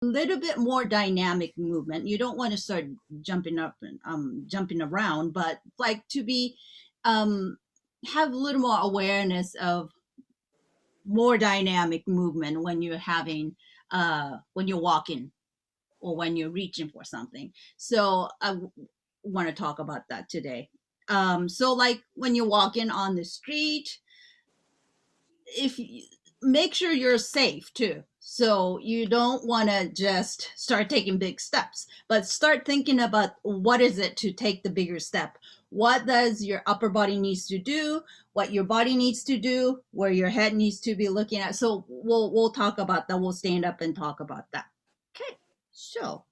little bit more dynamic movement. You don't want to start jumping up and jumping around, but like to be um, have a little more awareness of more dynamic movement when you're having when you're walking or when you're reaching for something. So I want to talk about that today. So like when you're walking on the street, if you, make sure you're safe too. So you don't want to just start taking big steps, but start thinking about what is it to take the bigger step. What does your upper body needs to do? What your body needs to do? Where your head needs to be looking at. So we'll talk about that. We'll stand up and talk about that. Okay. So,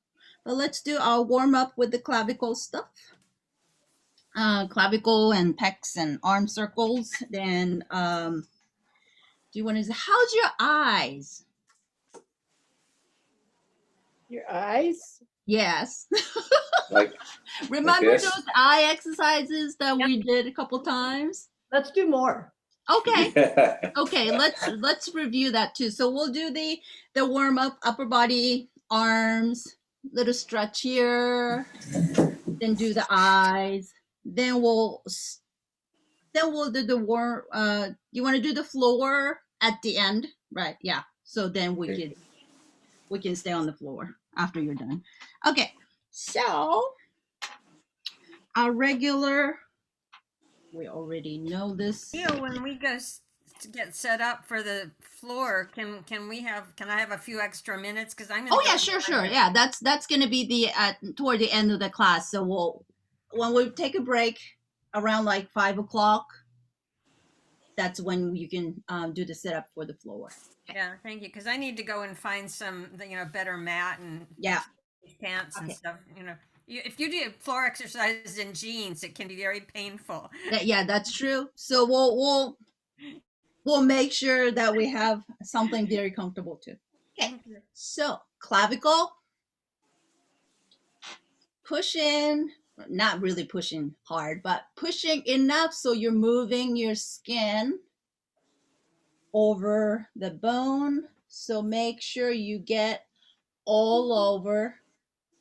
but let's do our warm up with the clavicle stuff. Clavicle and pecs and arm circles. Then do you want to? How's your eyes? Your eyes? Yes. Like Remember this? those eye exercises that Yep. we did a couple times? Let's do more. Okay. Yeah. Okay, let's review that too. So we'll do the warm up, upper body, arms, little stretch here, then do the eyes. Then we'll do the warm you want to do the floor at the end, right? Yeah. So then we can stay on the floor after you're done. Okay. So our regular, we already know this. When we go to get set up for the floor, can I have a few extra minutes? Because I'm gonna Oh go yeah, sure. Yeah, that's gonna be the toward the end of the class. So when we take a break around like 5 o'clock, that's when you can do the setup for the floor. Yeah, thank you. Because I need to go and find some, better mat and Yeah. pants and Okay. stuff. If you do floor exercises in jeans, it can be very painful. Yeah, that's true. So we'll make sure that we have something very comfortable too. Okay. So clavicle, push in, not really pushing hard, but pushing enough so you're moving your skin over the bone. So make sure you get all over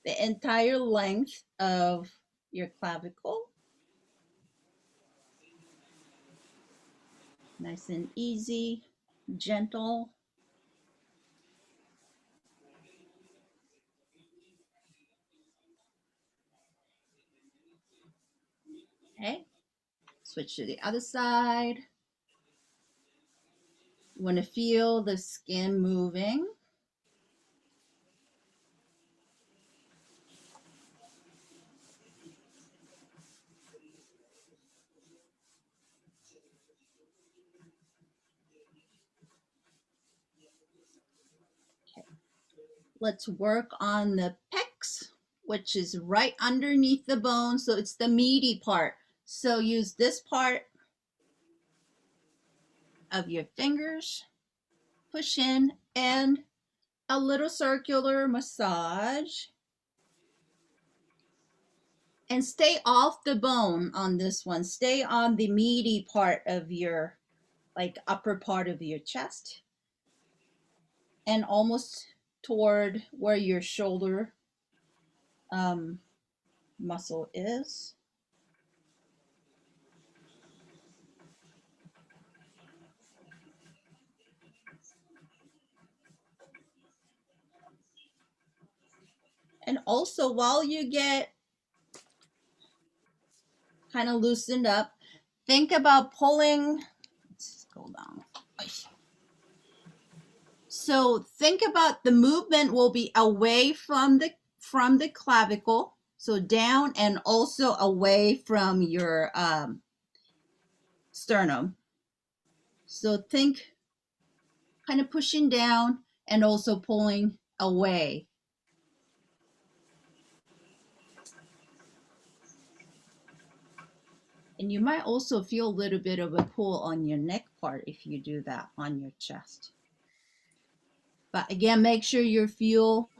the entire length of your clavicle. Nice and easy, gentle. Okay, switch to the other side. You want to feel the skin moving. Okay. Let's work on the pecs, which is right underneath the bone. So it's the meaty part. So use this part of your fingers, push in, and a little circular massage. And stay off the bone on this one. Stay on the meaty part of your, like upper part of your chest and almost toward where your shoulder muscle is. And also while you get kind of loosened up, think about pulling. Let's go down. So think about the movement will be away from the clavicle, so down, and also away from your sternum. So think kind of pushing down and also pulling away. And you might also feel a little bit of a pull on your neck part if you do that on your chest. But again, make sure you feel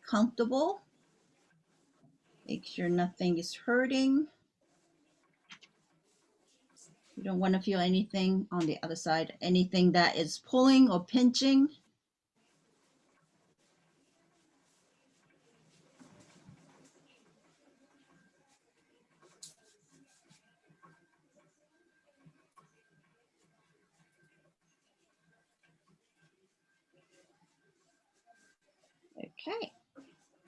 comfortable. Make sure nothing is hurting. You don't want to feel anything on the other side, anything that is pulling or pinching. Okay.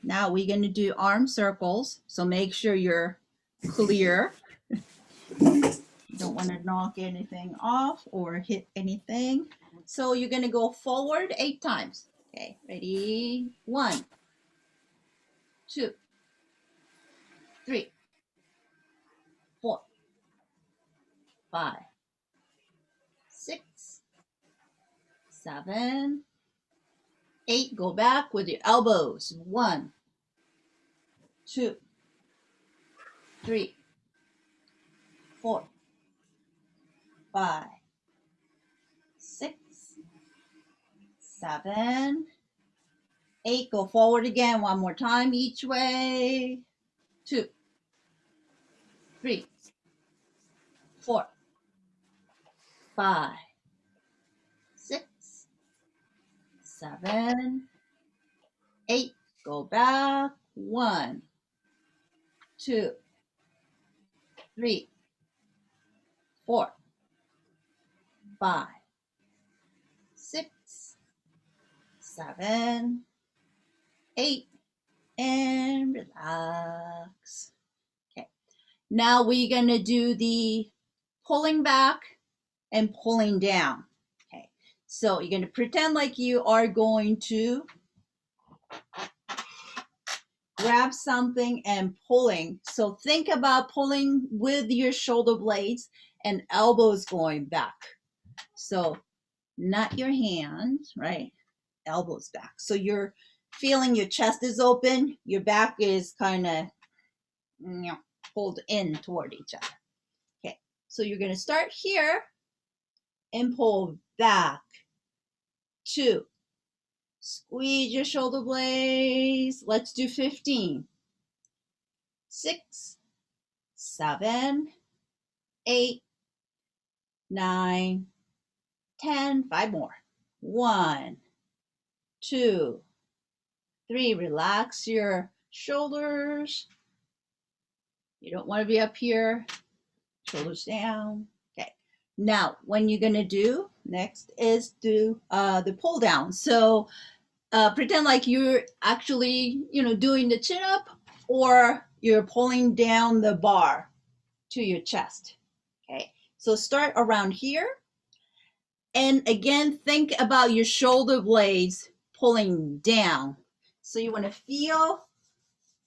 Now we're going to do arm circles. So make sure you're clear. You don't want to knock anything off or hit anything. So you're going to go forward 8 times. Okay, ready? 1, 2, 3, 4, 5, 6, 7, 8. Go back with your elbows. 1, 2, 3, 4, 5, 6, 7, 8. Go forward again one more time each way. 2, 3, 4, 5, 6, 7, 8. Go back. 1, 2, 3, 4, 5, 6, 7, 8, and relax. Okay. Now we're going to do the pulling back and pulling down. Okay. So you're going to pretend like you are going to grab something and pulling. So think about pulling with your shoulder blades and elbows going back. So not your hands, right? Elbows back. So you're feeling your chest is open, your back is kind of pulled in toward each other. Okay, so you're going to start here and pull back. 2. Squeeze your shoulder blades. Let's do 15. 6, 7, 8, 9, 10. 5 more. 1, 2, 3. Relax your shoulders. You don't want to be up here. Shoulders down. Okay. Now, when you're going to do next is do the pull down. So pretend like you're actually, doing the chin up, or you're pulling down the bar to your chest. Okay. So start around here. And again, think about your shoulder blades pulling down. So you want to feel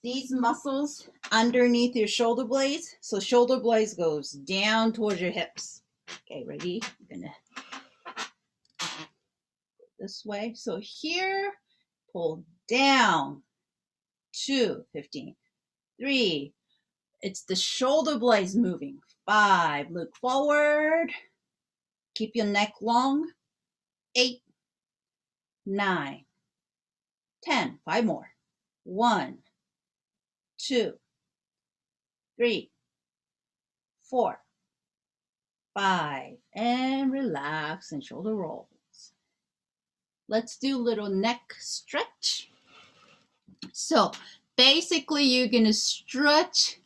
these muscles underneath your shoulder blades. So shoulder blades goes down towards your hips. Okay, ready? I'm gonna go this way. So here, pull down. 2, 15. 3, it's the shoulder blades moving. 5, look forward. Keep your neck long. 8, 9, 10. 5 more. 1, 2, 3, 4, 5, and relax and shoulder rolls. Let's do a little neck stretch. So basically you're going to stretch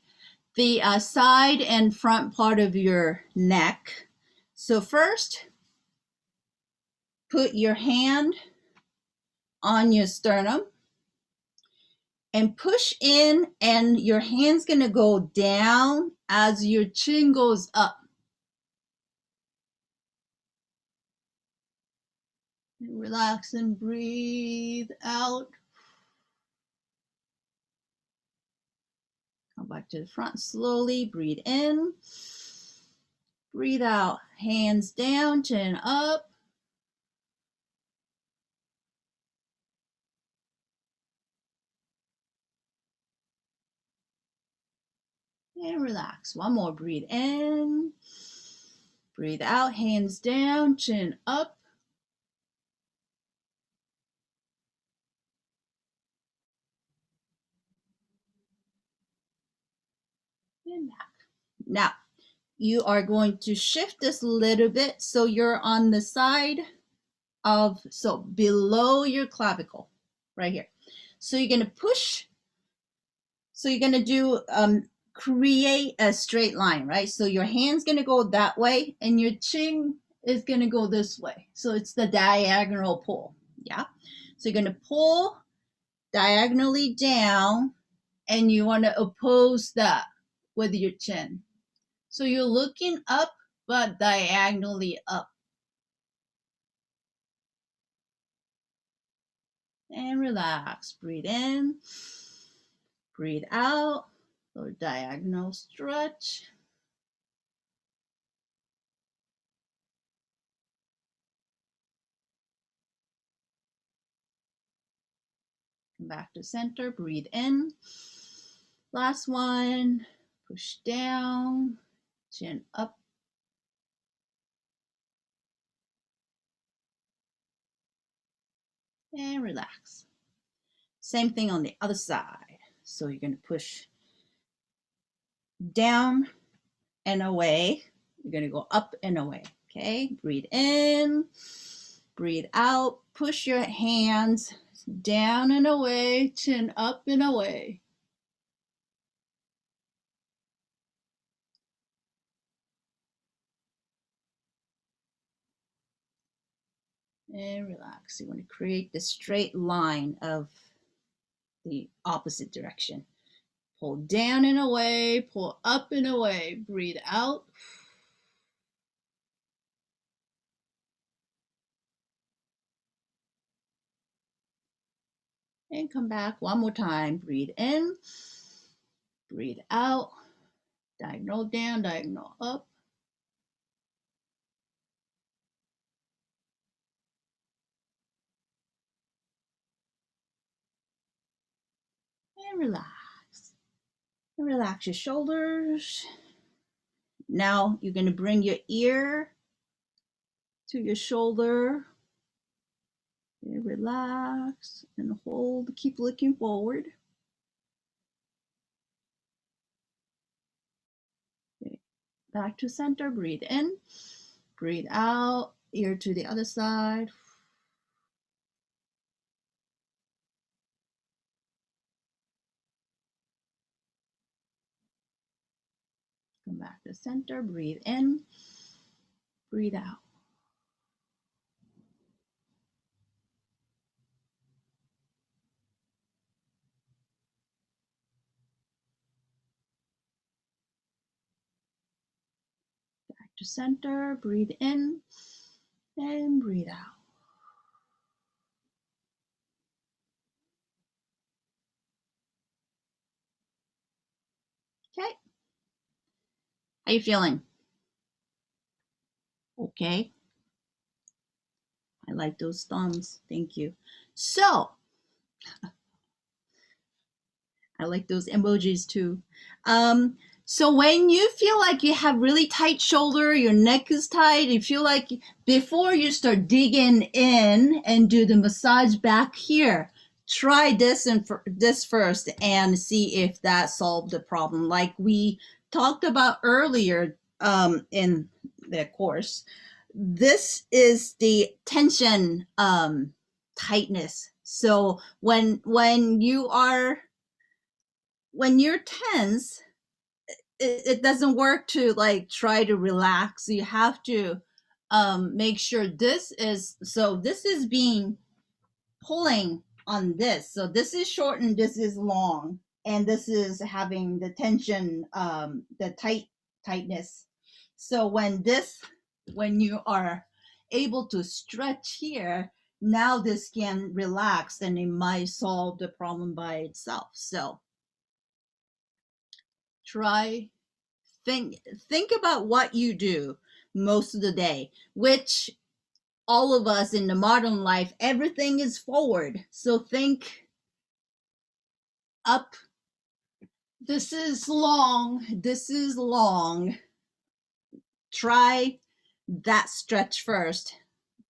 the side and front part of your neck. So first, put your hand on your sternum and push in, and your hand's going to go down as your chin goes up. Relax and breathe out. Come back to the front slowly. Breathe in. Breathe out. Hands down, chin up. And relax. One more. Breathe in. Breathe out. Hands down, chin up. And back. Now, you are going to shift this a little bit so you're on the side of, so below your clavicle, right here. So you're going to push. So you're going to do, create a straight line, right? So your hand's going to go that way and your chin is going to go this way. So it's the diagonal pull. Yeah. So you're going to pull diagonally down, and you want to oppose that with your chin. So you're looking up, but diagonally up. And relax. Breathe in, breathe out, or diagonal stretch. Come back to center, breathe in. Last one, push down, chin up. And relax. Same thing on the other side. So you're going to push down and away. You're going to go up and away. Okay, breathe in, breathe out. Push your hands down and away, chin up and away. And relax. You want to create the straight line of the opposite direction. Pull down and away, pull up and away. Breathe out. And come back one more time. Breathe in, breathe out. Diagonal down, diagonal up. And relax. And relax your shoulders. Now you're going to bring your ear to your shoulder. And relax and hold. Keep looking forward. Okay. Back to center. Breathe in. Breathe out. Ear to the other side. Come back to center. Breathe in. Breathe out. Back to center. Breathe in and breathe out. Okay. How you feeling? Okay. I like those thumbs. Thank you. So, I like those emojis too. So when you feel like you have really tight shoulder, your neck is tight, you feel like before you start digging in and do the massage back here, try this and this first and see if that solved the problem. Like we talked about earlier in the course, this is the tension tightness. So when you're tense, it doesn't work to like try to relax. You have to make sure this is being pulling on this. So this is short and this is long, and this is having the tension, the tightness. So when you are able to stretch here, now this can relax and it might solve the problem by itself. So try think about what you do most of the day, which all of us in the modern life, everything is forward. So think up. This is long. This is long. Try that stretch first.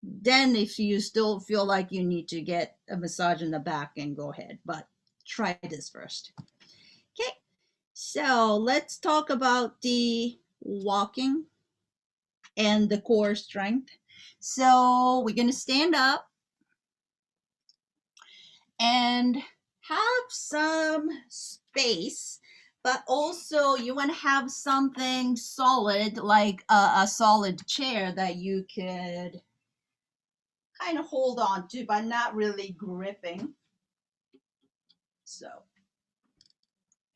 Then if you still feel like you need to get a massage in the back, and go ahead, but try this first. Okay. So let's talk about the walking and the core strength. So we're going to stand up and have some space, but also you want to have something solid, like a solid chair that you could kind of hold on to, but not really gripping. So,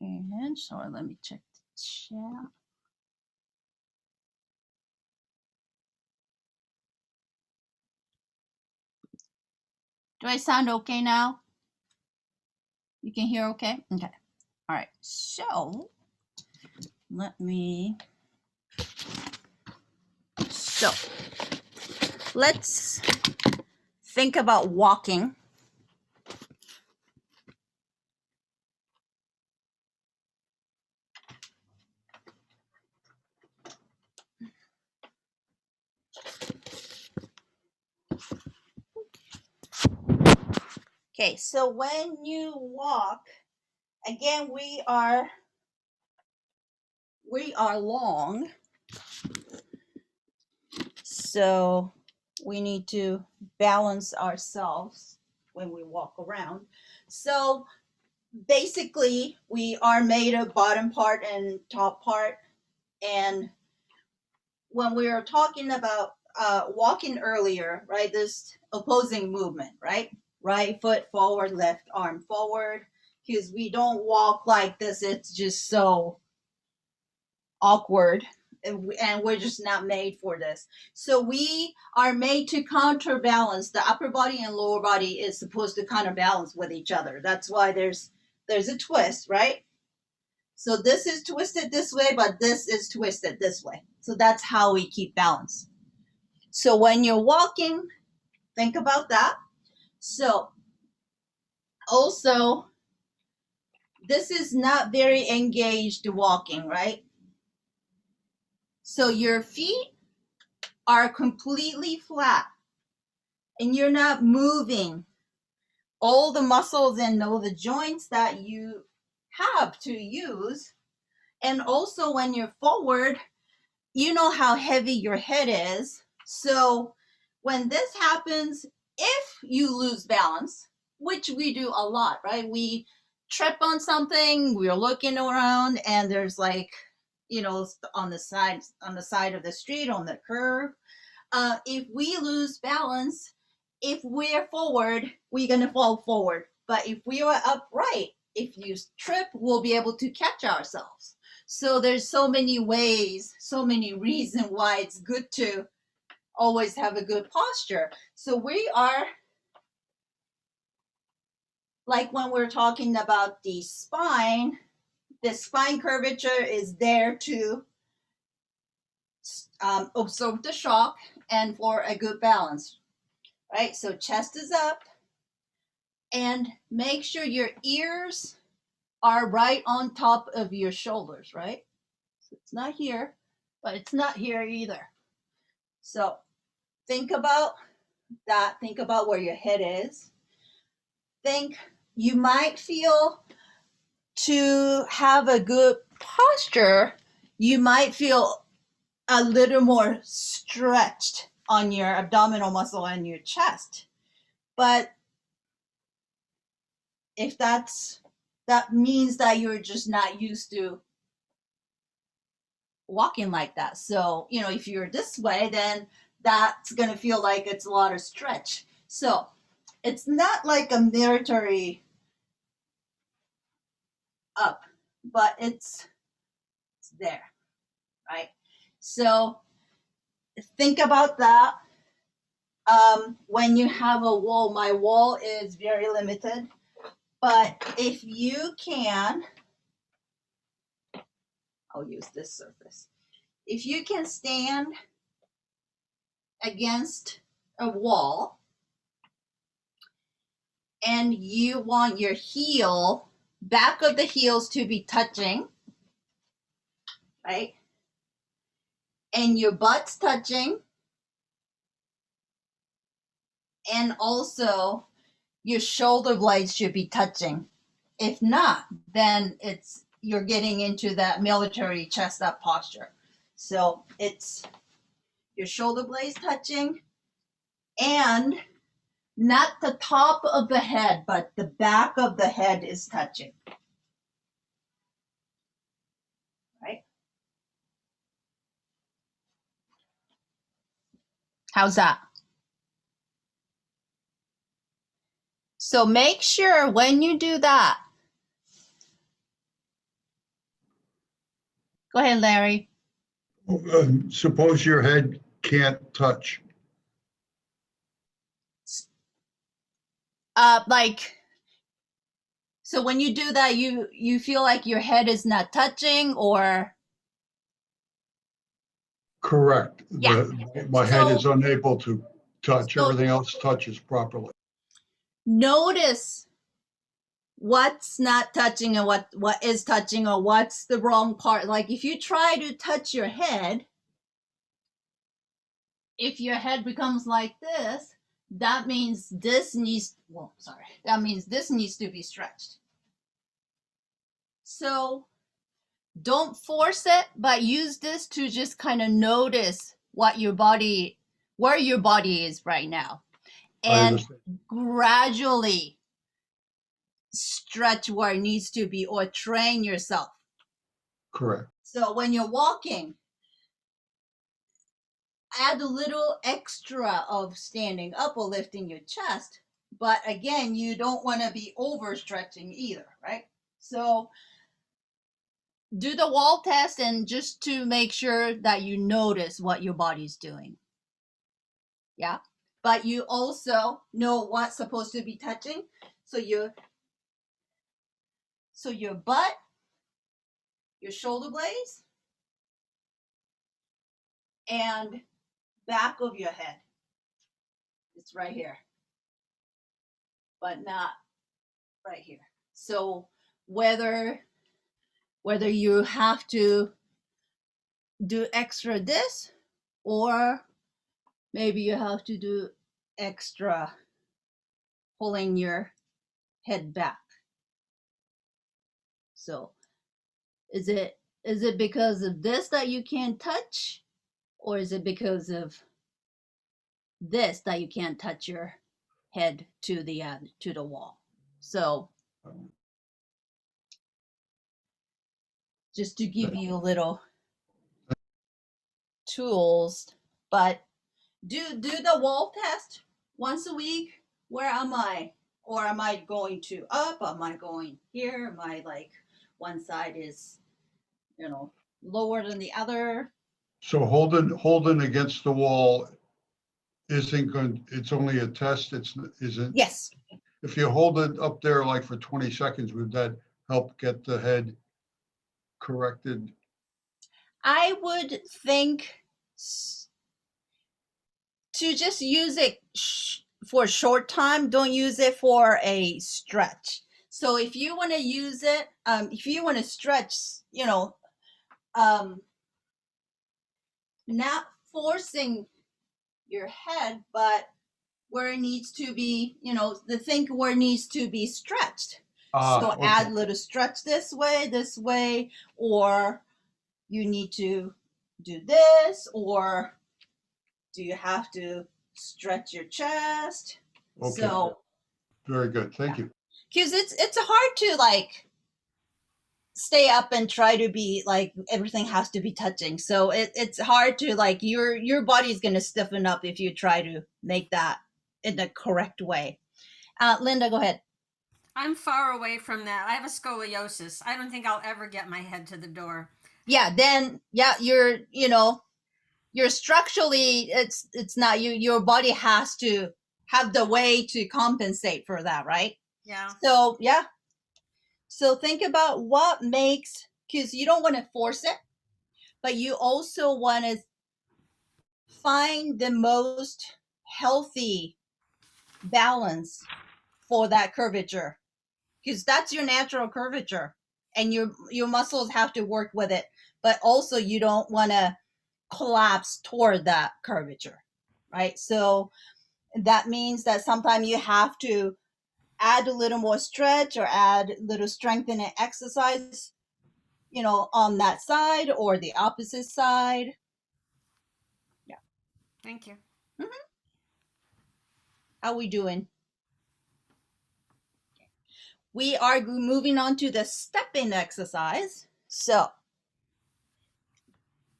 and sorry, let me check the chat. Do I sound okay now? You can hear okay? Okay. All right. So, let me. So, let's think about walking. Okay, so when you walk, again, we are long, so we need to balance ourselves when we walk around. So basically, we are made of bottom part and top part, and when we were talking about walking earlier, right, this opposing movement, right foot forward, left arm forward, because we don't walk like this. It's just so awkward, and we're just not made for this. So we are made to counterbalance. The upper body and lower body is supposed to counterbalance with each other. That's why there's a twist, right? So this is twisted this way, but this is twisted this way. So that's how we keep balance. So when you're walking, think about that. So also, this is not very engaged walking, right? So your feet are completely flat and you're not moving all the muscles and all the joints that you have to use. And also when you're forward, you know how heavy your head is. So when this happens, if you lose balance, which we do a lot, right? We trip on something, we're looking around, and there's like, on the side of the street, on the curve. If we lose balance, if we're forward, we're gonna fall forward. But if we are upright, if you trip, we'll be able to catch ourselves. So there's so many ways, so many reasons why it's good to always have a good posture. So we are, like when we're talking about the spine curvature is there to absorb the shock and for a good balance, right? So chest is up, and make sure your ears are right on top of your shoulders, right? So it's not here, but it's not here either. So think about that. Think about where your head is. Think you might feel, to have a good posture, you might feel a little more stretched on your abdominal muscle and your chest. But if that means that you're just not used to walking like that. So, if you're this way, then that's going to feel like it's a lot of stretch. So it's not like a military up, but it's there, right? So think about that. When you have a wall, my wall is very limited, but if you can, I'll use this surface. If you can stand against a wall and you want your back of the heels to be touching, right? And your butt's touching, and also your shoulder blades should be touching. If not, then you're getting into that military chest up posture. So it's your shoulder blades touching, and not the top of the head, but the back of the head is touching. Right? How's that? So make sure when you do that, Go ahead, Larry. Suppose your head can't touch. Like, so when you do that, you feel like your head is not touching, or Correct. Yeah. My head So- is unable to touch. So- Everything else touches properly. notice what's not touching and what is touching, or what's the wrong part. Like if you try to touch your head, if your head becomes like this, that means this needs, that means this needs to be stretched. So don't force it, but use this to just kind of notice what your body, where your body is right now, I and understand. gradually stretch where it needs to be, or train yourself. Correct. So when you're walking, add a little extra of standing up or lifting your chest. But again, you don't want to be overstretching either, right? So do the wall test, and just to make sure that you notice what your body's doing. Yeah. But you also know what's supposed to be touching. So your butt, your shoulder blades, and back of your head. It's right here, but not right here. So whether you have to do extra this, or maybe you have to do extra pulling your head back. So is it because of this that you can't touch, or is it because of this that you can't touch your head to the wall? So just to give you a little tools, but do the wall test once a week. Where am I? Or am I going to up? Am I going here? Am I like one side is, lower than the other? So holding against the wall isn't going, it's only a test. Isn't. Yes. If you hold it up there like for 20 seconds, would that help get the head corrected? I would think to just use it for a short time. Don't use it for a stretch. So if you want to use it, if you want to stretch, not forcing your head, but where it needs to be, where it needs to be stretched. So Okay. add a little stretch this way, or you need to do this, or do you have to stretch your chest? Okay. So Very good. Thank you. because it's hard to like stay up and try to be like everything has to be touching. So it's hard to like your body's gonna stiffen up if you try to make that in the correct way. Linda, go ahead. I'm far away from that. I have a scoliosis. I don't think I'll ever get my head to the door. Yeah, then you're structurally, it's not you. Your body has to have the way to compensate for that, right? Yeah. So yeah. So think about what makes, because you don't want to force it, but you also want to find the most healthy balance for that curvature, because that's your natural curvature, and your muscles have to work with it, but also you don't want to collapse toward that curvature, right? So that means that sometimes you have to add a little more stretch, or add a little strengthening exercise, on that side or the opposite side. Yeah. Thank you. Mm-hmm. How we doing? We are moving on to the stepping exercise. So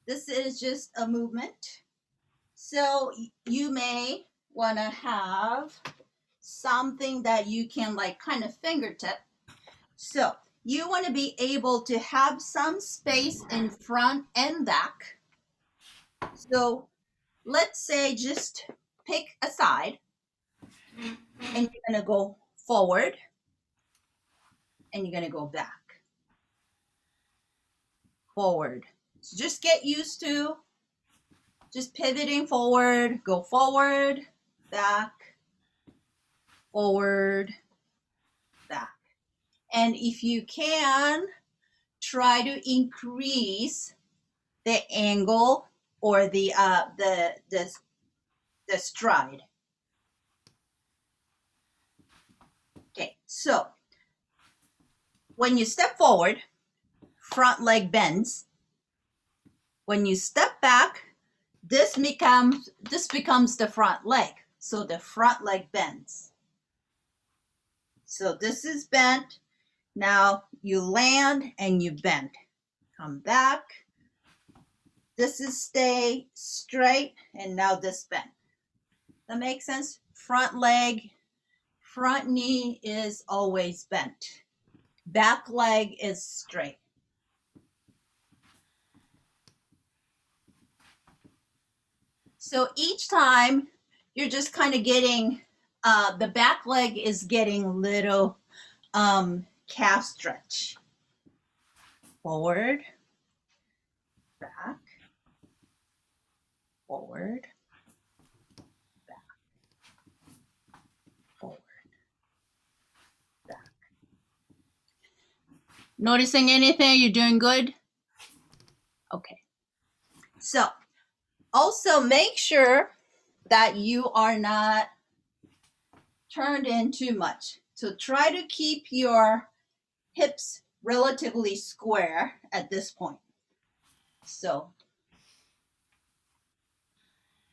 this is just a movement. So you may want to have something that you can like kind of fingertip. So you want to be able to have some space in front and back. So let's say just pick a side and you're going to go forward and you're going to go back. Forward. So just get used to just pivoting forward, go forward, back, forward, back. And if you can, try to increase the angle or the stride. Okay, so when you step forward, front leg bends. When you step back, this becomes the front leg. So the front leg bends. So this is bent. Now you land and you bend. Come back. This is stay straight, and now this bend. That makes sense? Front leg, front knee is always bent. Back leg is straight. So each time you're just kind of getting, the back leg is getting little calf stretch. Forward, back, forward, back, forward, back. Noticing anything? You're doing good? Okay. So also make sure that you are not turned in too much. So try to keep your hips relatively square at this point. So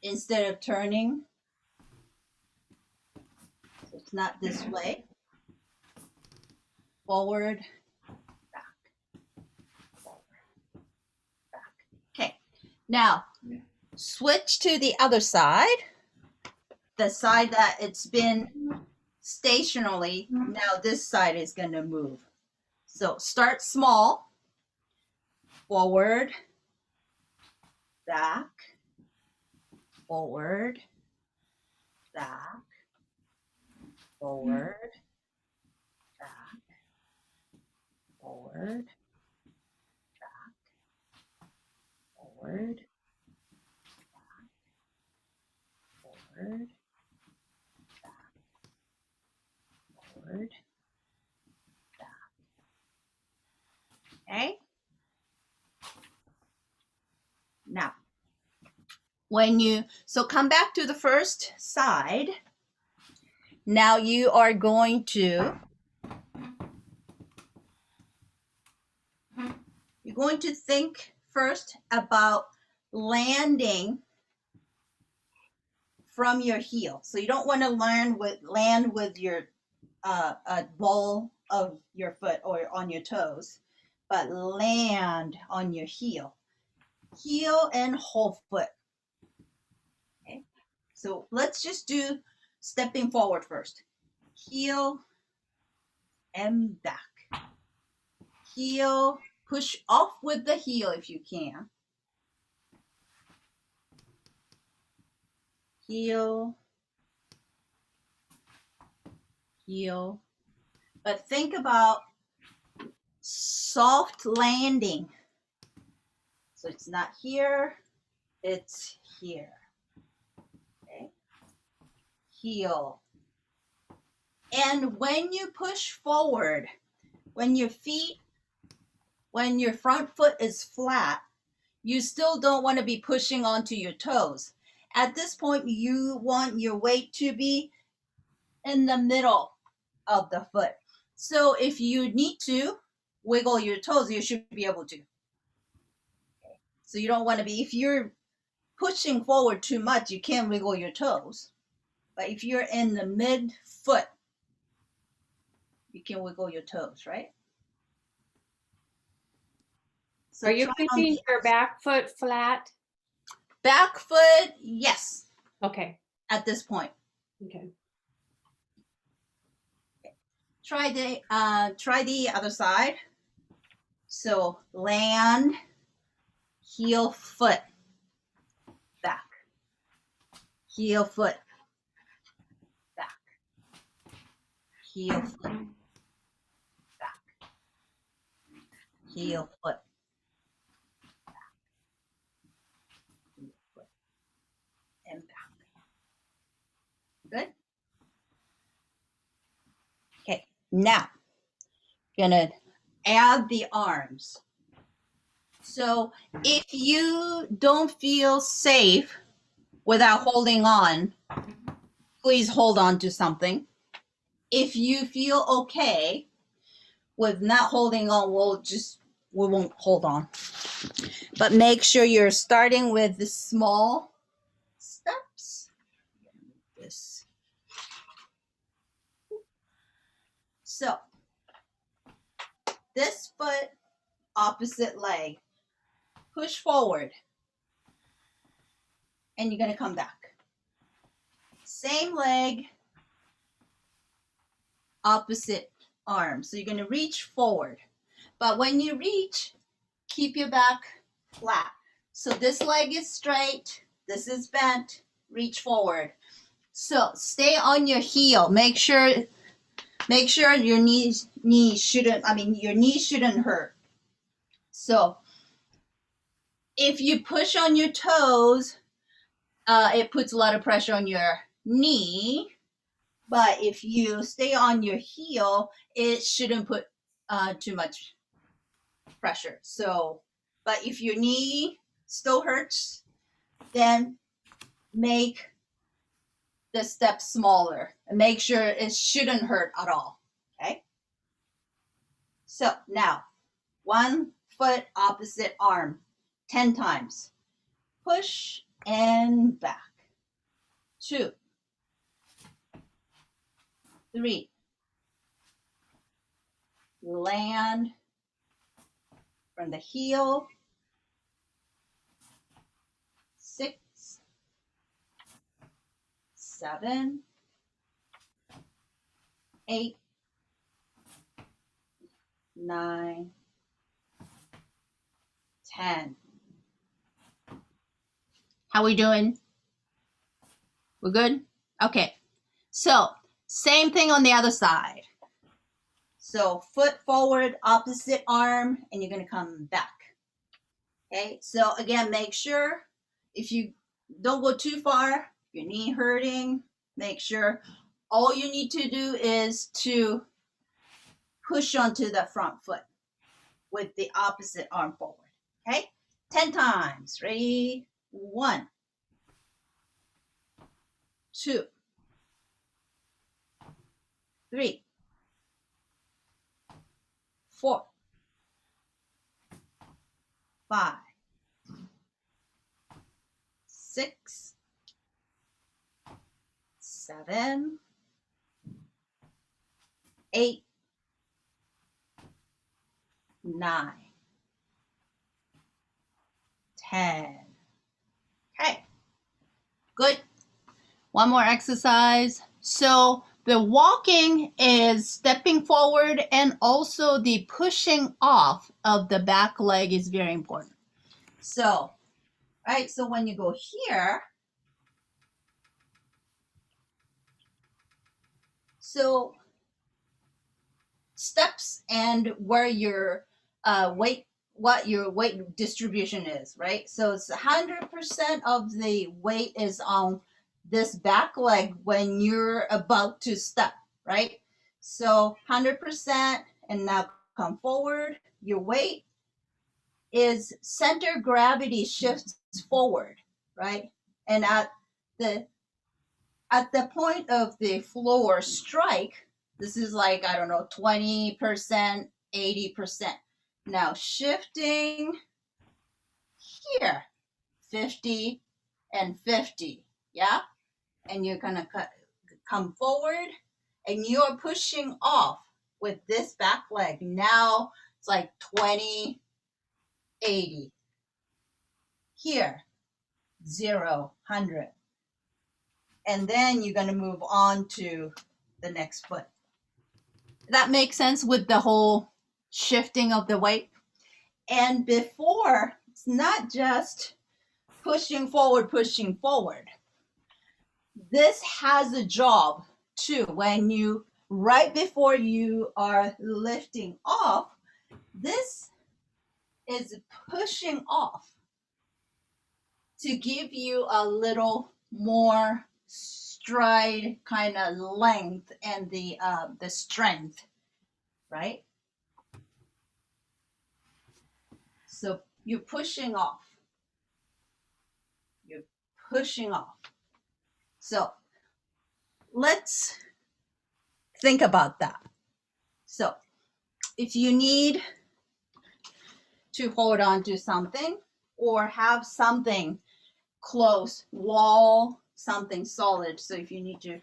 instead of turning, so it's not this way, forward, back, forward, back. Okay, now switch to the other side, the side that it's been stationary. Now this side is going to move. So start small, forward, back, forward, back, forward, back, forward, back, forward, back, forward, back, forward, back. Okay? Now, so come back to the first side. Now you are going to, think first about landing from your heel. So you don't want to land with your ball of your foot or on your toes, but land on your heel. Heel and whole foot. Okay. So let's just do stepping forward first. Heel and back. Heel, push off with the heel if you can. Heel, heel. But think about soft landing. So it's not here, it's here. Okay. Heel. And when you push forward, when your front foot is flat, you still don't want to be pushing onto your toes. At this point, you want your weight to be in the middle of the foot. So if you need to wiggle your toes, you should be able to. Okay. So you don't want to be, if you're pushing forward too much, you can't wiggle your toes. But if you're in the mid foot, you can wiggle your toes, right? So Are you keeping your back foot flat? back foot? Yes. Okay. At this point. Okay. Try the other side. So land, heel, foot, back. Heel, foot, back. Heel, foot, back. Heel, foot, back. Heel, foot, and back. Good. Okay, now gonna add the arms. So if you don't feel safe without holding on, please hold on to something. If you feel okay with not holding on, we won't hold on. But make sure you're starting with the small steps. This. So this foot, opposite leg, push forward, and you're gonna come back. Same leg, opposite arm. So you're gonna reach forward. But when you reach, keep your back flat. So this leg is straight, this is bent, reach forward. So stay on your heel. Make sure your knees shouldn't hurt. So if you push on your toes, it puts a lot of pressure on your knee. But if you stay on your heel, it shouldn't put too much pressure. So, but if your knee still hurts, then make the step smaller and make sure it shouldn't hurt at all. Okay. So now, 1 foot, opposite arm, 10 times. Push and back. 2, 3. Land from the heel. 6, 7, 8, 9, 10. How we doing? We're good? Okay. So same thing on the other side. So foot forward, opposite arm, and you're going to come back. Okay. So again, make sure if you don't go too far, your knee hurting, make sure all you need to do is to push onto the front foot with the opposite arm forward. Okay. 10 times. Ready? 1, 2, 3, 4, 5, 6, 7, 8, 9, 10. Okay, good. One more exercise. So the walking is stepping forward, and also the pushing off of the back leg is very important. So, right, so when you go here, so steps and where your what your weight distribution is, right? So it's 100% of the weight is on this back leg when you're about to step, right? So 100%, and now come forward. Your weight is center gravity shifts forward, right? And at the point of the floor strike, this is like, I don't know, 20%, 80%. Now shifting here, 50 and 50, yeah? And you're gonna come forward, and you're pushing off with this back leg. Now it's like 20, 80. Here, 0, 100. And then you're gonna move on to the next foot. that make sense with the whole shifting of the weight? And before, it's not just pushing forward, pushing forward. This has a job too. When you, right before you are lifting off, this is pushing off to give you a little more stride kind of length and the strength, right? So you're pushing off. You're pushing off. So let's think about that. So if you need to hold on to something or have something close, wall, something solid. So if you need to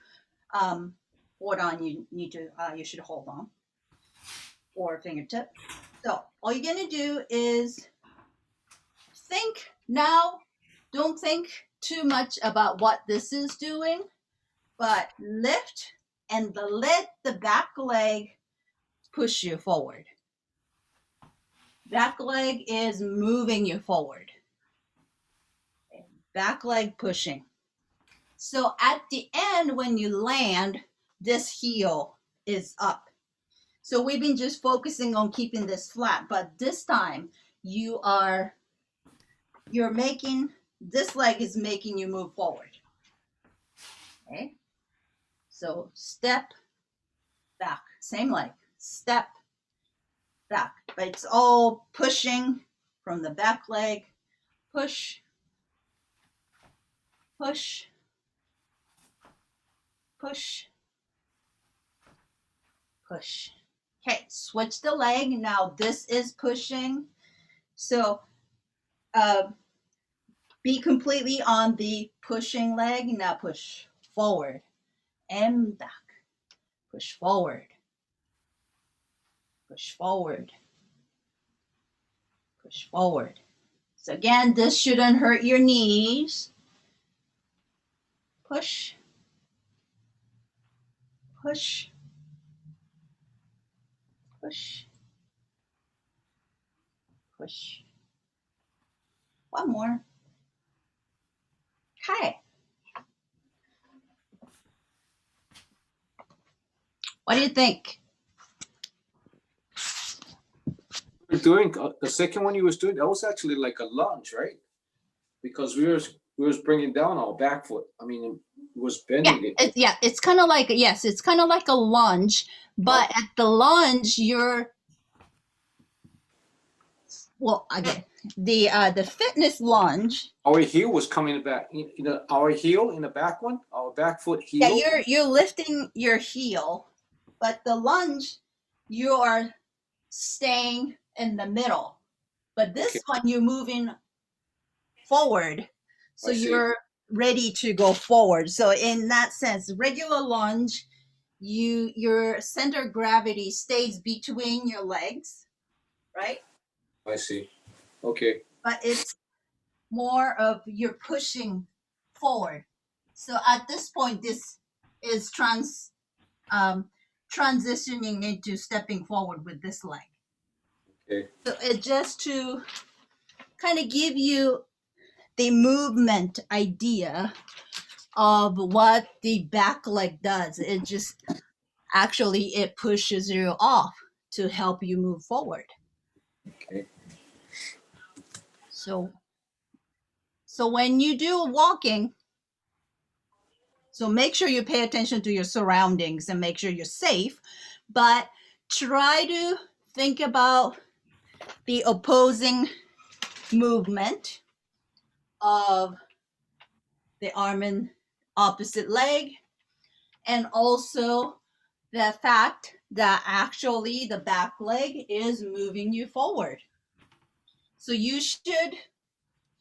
hold on, you should hold on, or fingertip. So all you're gonna do is think now. Don't think too much about what this is doing, but lift and let the back leg push you forward. Back leg is moving you forward. Back leg pushing. So at the end, when you land, this heel is up. So we've been just focusing on keeping this flat, but this time you're making, this leg is making you move forward. Okay. So step back, same leg, step back, but it's all pushing from the back leg, push, push, push, push. Okay, switch the leg. Now this is pushing. So be completely on the pushing leg. Now push forward and back. Push forward. Push forward. Push forward. So again, this shouldn't hurt your knees. Push. Push. Push. Push. One more. Okay. What do you think? We're doing the second one you was doing, that was actually like a lunge, right? Because we was bringing down our back foot. I mean, it was bending it. It's kind of like, yes, it's kind of like a lunge, but at the lunge, again, the fitness lunge. Our heel was coming back. Our heel in the back one, our back foot heel. Yeah, you're lifting your heel, but the lunge, you are staying in the middle. But this one, you're moving forward, so you're ready to go forward. So in that sense, regular lunge, your center of gravity stays between your legs, right? I see. Okay. But it's more of you're pushing forward. So at this point, this is transitioning into stepping forward with this leg. Okay. So it just to kind of give you the movement idea of what the back leg does. It just actually it pushes you off to help you move forward. Okay. So when you do walking, so make sure you pay attention to your surroundings and make sure you're safe, but try to think about the opposing movement of the arm and opposite leg, and also the fact that actually the back leg is moving you forward. So you should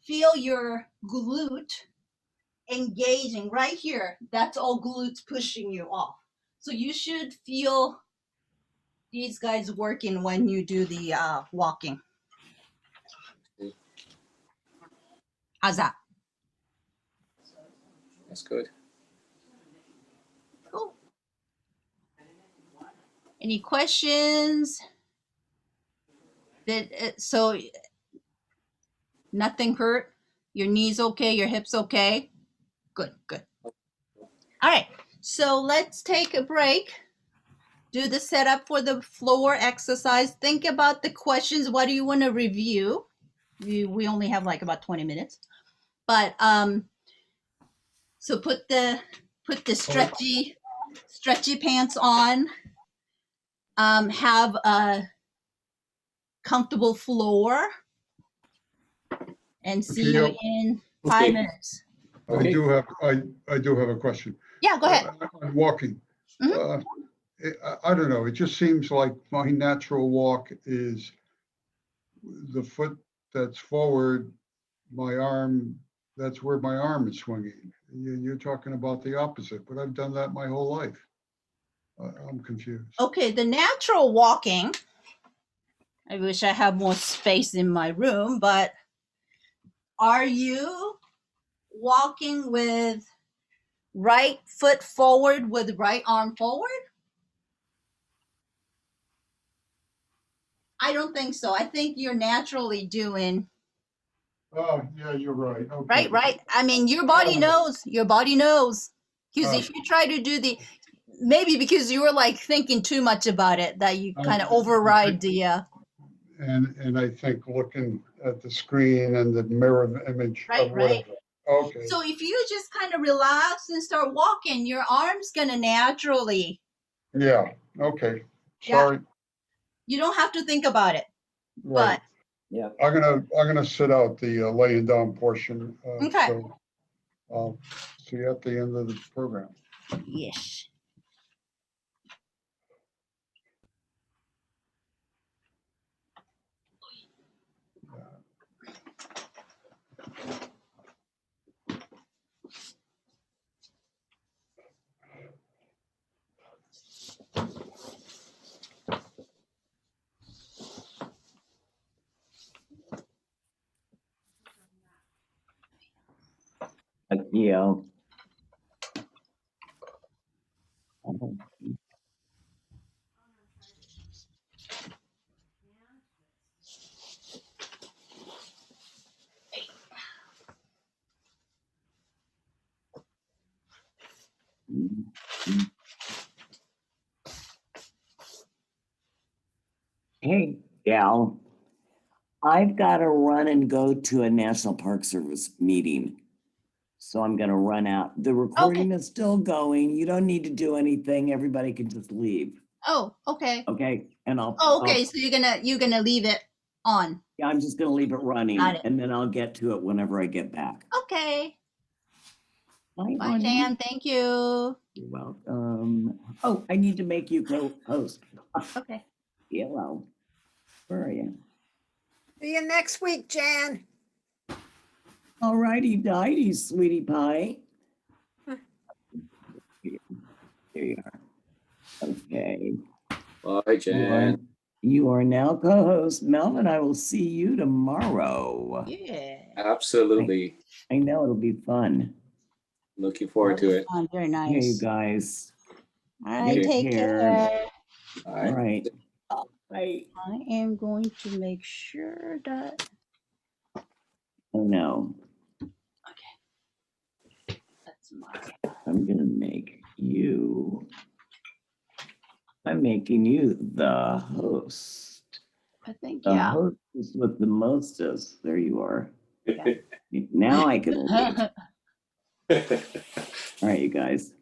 feel your glute engaging right here. That's all glutes pushing you off. So you should feel these guys working when you do the walking. How's that? That's good. Cool. Any questions? So nothing hurt? Your knees okay? Your hips okay? Good, good. All right, so let's take a break. Do the setup for the floor exercise. Think about the questions. What do you want to review? We only have like about 20 minutes. But so put the stretchy pants on. Have a comfortable floor, and see you Akiyo, in 5 Okay. minutes. I do have a question. Yeah, go ahead. On walking. Mhm. I don't know, it just seems like my natural walk is the foot that's forward, my arm, that's where my arm is swinging. You're talking about the opposite, but I've done that my whole life. I'm confused. Okay, the natural walking. I wish I had more space in my room, but are you walking with right foot forward with right arm forward? I don't think so. I think you're naturally doing Oh, yeah, you're right. Okay. right. I mean, your body knows. Your body knows. Because if you try to do maybe because you were like thinking too much about it, that you kind of override the. And I think looking at the screen and the mirror image Right, of whatever. Okay. So if you just kind of relax and start walking, your arm's gonna naturally. Yeah, okay. Yeah. Sorry. You don't have to think about it. Right. Yeah. I'm gonna sit out the laying down portion. Okay. So I'll see you at the end of the program. But yes. Akiyo. Hey, gal. I've got to run and go to a National Park Service meeting. So I'm going to run out. The recording is still going. You don't need to do anything. Everybody can just leave. Oh, okay. Okay. And Oh, okay. So you're gonna leave it on. Yeah, I'm just going to leave it running Got it. and then I'll get to it whenever I get back. Okay. Bye, Bye, honey. Dan. Thank you. You're welcome. Oh, I need to make you co-host. Okay. Hello. Where are you? See you next week, Jan. All righty, dighty, sweetie pie. Here you are. Okay. Bye, Jan. You are now co-host. Melvin, I will see you tomorrow. Yeah. Absolutely. I know it'll be fun. Looking forward to it. Very Hey, nice. you guys. All right. Take care. All All right. right. Bye. I am going to make sure that. Oh no, That's my. I'm gonna make you. I'm making you the host. I think The yeah. hostess with the mostest. There you are. Yeah. Now I can leave. All right, you guys.